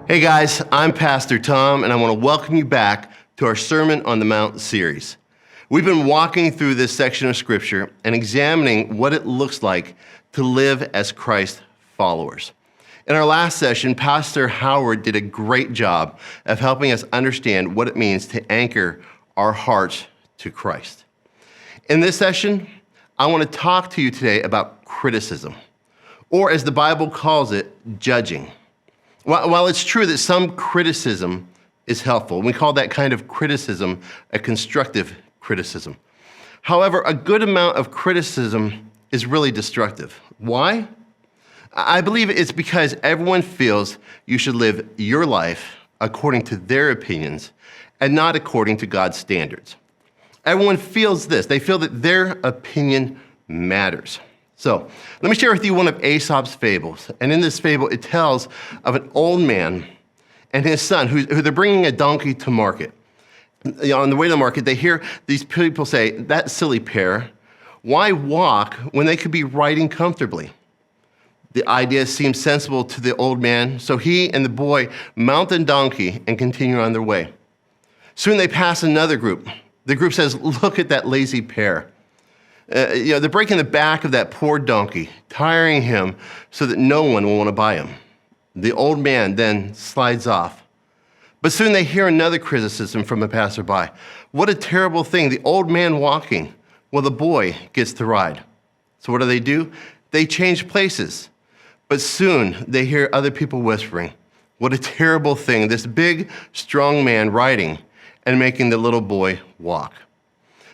Hey guys, I'm Pastor Tom, and I want to welcome you back to our Sermon on the Mount series. We've been walking through this section of Scripture and examining what it looks like to live as Christ followers. In our last session, Pastor Howard did a great job of helping us understand what it means to anchor our hearts to Christ. In this session, I want to talk to you today about criticism, or as the Bible calls it, judging. While it's true that some criticism is helpful, we call that kind of criticism a constructive criticism. However, a good amount of criticism is really destructive. Why? I believe it's because everyone feels you should live your life according to their opinions and not according to God's standards. Everyone feels this. They feel that their opinion matters. So let me share with you one of Aesop's fables. And in this fable, it tells of an old man and his son who they're bringing a donkey to market. On the way to the market, they hear these people say, "That silly pair, why walk when they could be riding comfortably?" The idea seems sensible to the old man, so he and the boy mount the donkey and continue on their way. Soon they pass another group. The group says, "Look at that lazy pair. They're breaking the back of that poor donkey, tiring him so that no one will want to buy him." The old man then slides off. But soon they hear another criticism from a passerby. "What a terrible thing, the old man walking, while the boy gets to ride." So what do? They change places. But soon they hear other people whispering, "What a terrible thing, this big, strong man riding and making the little boy walk."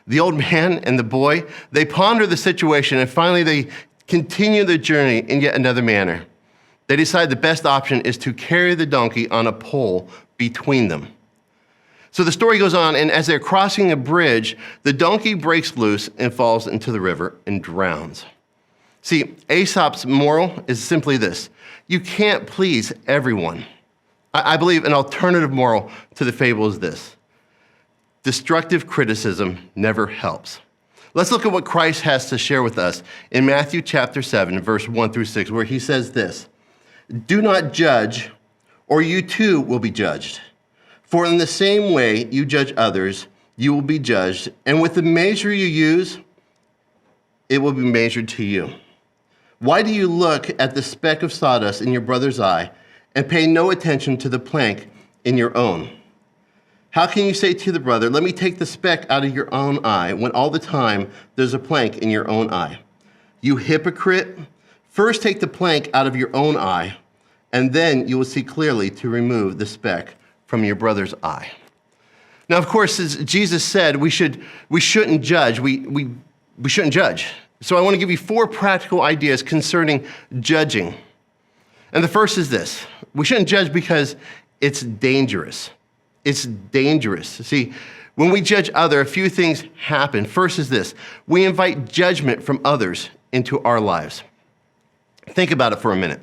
The old man and the boy, they ponder the situation, and finally they continue their journey in yet another manner. They decide the best option is to carry the donkey on a pole between them. So the story goes on, and as they're crossing a bridge, the donkey breaks loose and falls into the river and drowns. See, Aesop's moral is simply this: you can't please everyone. I believe an alternative moral to the fable is this: destructive criticism never helps. Let's look at what Christ has to share with us in Matthew chapter 7, verse 1 through 6, where he says this: "Do not judge, or you too will be judged. For in the same way you judge others, you will be judged, and with the measure you use, it will be measured to you. Why do you look at the speck of sawdust in your brother's eye and pay no attention to the plank in your own? How can you say to the brother, 'Let me take the speck out of your own eye,' when all the time there's a plank in your own eye? You hypocrite, first take the plank out of your own eye, and then you will see clearly to remove the speck from your brother's eye." Now, of course, as Jesus said, we shouldn't judge. We shouldn't judge. So I want to give you 4 practical ideas concerning judging. And the first is this: we shouldn't judge because it's dangerous. It's dangerous. See, when we judge others, a few things happen. First is this: we invite judgment from others into our lives. Think about it for a minute.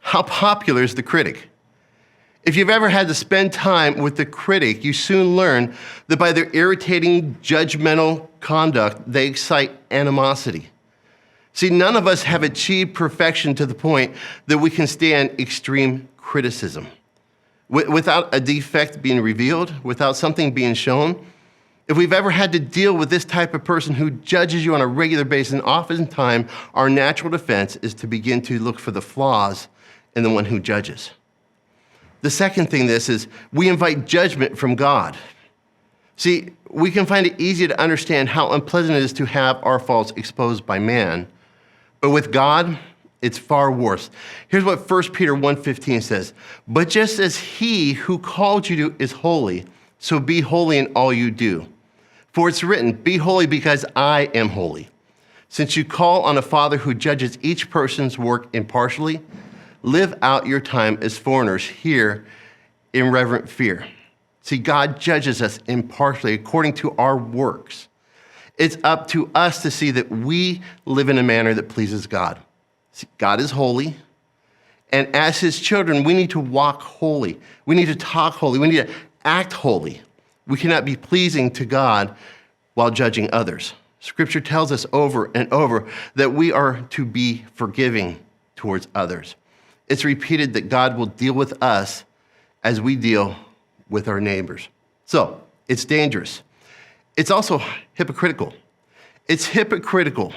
How popular is the critic? If you've ever had to spend time with the critic, you soon learn that by their irritating, judgmental conduct, they excite animosity. See, none of us have achieved perfection to the point that we can stand extreme criticism. Without a defect being revealed, without something being shown, if we've ever had to deal with this type of person who judges you on a regular basis, oftentimes our natural defense is to begin to look for the flaws in the one who judges. The second thing is we invite judgment from God. See, we can find it easy to understand how unpleasant it is to have our faults exposed by man, but with God, it's far worse. Here's what 1 Peter 1:15 says: "But just as he who called you is holy, so be holy in all you do. For it's written, 'Be holy because I am holy.' Since you call on a Father who judges each person's work impartially, live out your time as foreigners here in reverent fear." See, God judges us impartially according to our works. It's up to us to see that we live in a manner that pleases God. See, God is holy, and as his children, we need to walk holy. We need to talk holy. We need to act holy. We cannot be pleasing to God while judging others. Scripture tells us over and over that we are to be forgiving towards others. It's repeated that God will deal with us as we deal with our neighbors. So it's dangerous. It's also hypocritical. It's hypocritical.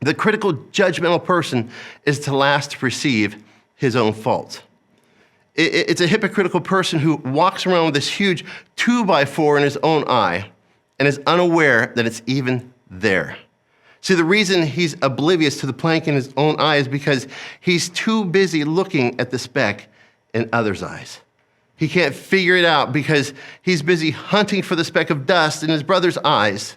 The critical, judgmental person is to last to perceive his own faults. It's a hypocritical person who walks around with this huge 2x4 in his own eye and is unaware that it's even there. See, the reason he's oblivious to the plank in his own eye is because he's too busy looking at the speck in others' eyes. He can't figure it out because he's busy hunting for the speck of dust in his brother's eyes.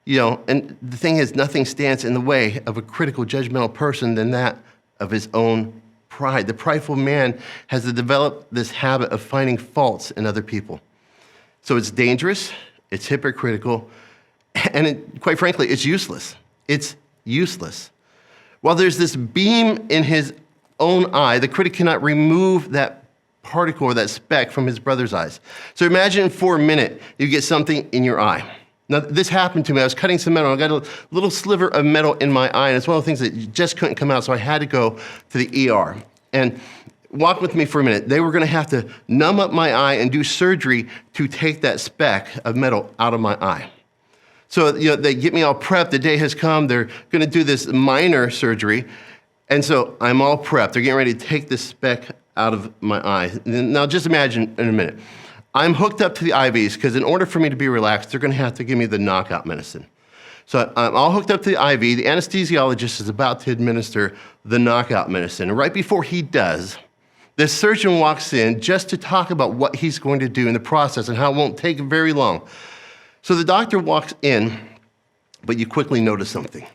And the thing is, nothing stands in the way of a critical, judgmental person than that of his own pride. The prideful man has developed this habit of finding faults in other people. So it's dangerous, it's hypocritical, and quite frankly, it's useless. It's useless. While there's this beam in his own eye, the critic cannot remove that particle or that speck from his brother's eyes. So imagine for a minute you get something in your eye. Now, this happened to me. I was cutting some metal. I got a little sliver of metal in my eye, and it's one of the things that just couldn't come out, so I had to go to the ER. And walk with me for a minute. They were going to have to numb up my eye and do surgery to take that speck of metal out of my eye. So they get me all prepped. The day has come. They're going to do this minor surgery. And so I'm all prepped. They're getting ready to take this speck out of my eye. Now, just imagine in a minute. I'm hooked up to the IVs because in order for me to be relaxed, they're going to have to give me the knockout medicine. So I'm all hooked up to the IV. The anesthesiologist is about to administer the knockout medicine. And right before he does, the surgeon walks in just to talk about what he's going to do in the process and how it won't take very long. So the doctor walks in, but you quickly notice something.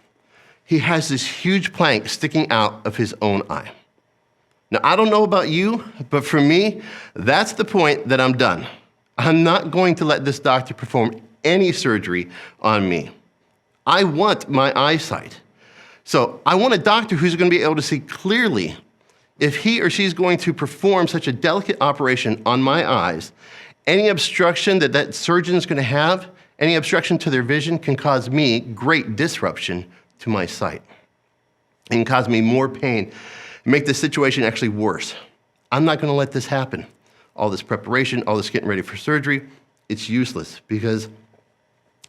He has this huge plank sticking out of his own eye. Now, I don't know about you, but for me, that's the point that I'm done. I'm not going to let this doctor perform any surgery on me. I want my eyesight. So I want a doctor who's going to be able to see clearly if he or she's going to perform such a delicate operation on my eyes. Any obstruction that surgeon's going to have, any obstruction to their vision can cause me great disruption to my sight. It can cause me more pain and make the situation actually worse. I'm not going to let this happen. All this preparation, all this getting ready for surgery, it's useless because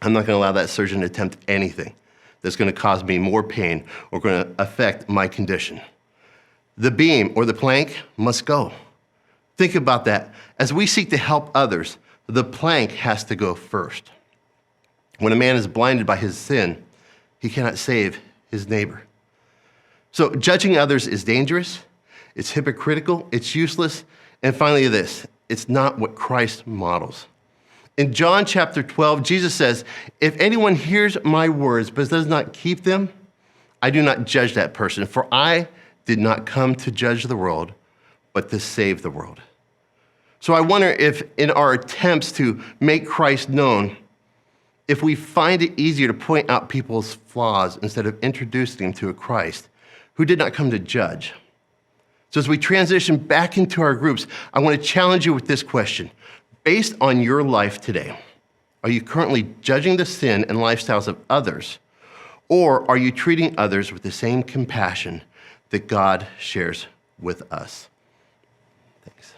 I'm not going to allow that surgeon to attempt anything that's going to cause me more pain or going to affect my condition. The beam or the plank must go. Think about that. As we seek to help others, the plank has to go first. When a man is blinded by his sin, he cannot save his neighbor. So judging others is dangerous, it's hypocritical, it's useless, and finally this, it's not what Christ models. In John chapter 12, Jesus says, "If anyone hears my words but does not keep them, I do not judge that person, for I did not come to judge the world, but to save the world." So I wonder if in our attempts to make Christ known, if we find it easier to point out people's flaws instead of introducing them to a Christ who did not come to judge. So as we transition back into our groups, I want to challenge you with this question. Based on your life today, are you currently judging the sin and lifestyles of others, or are you treating others with the same compassion that God shares with us? Thanks.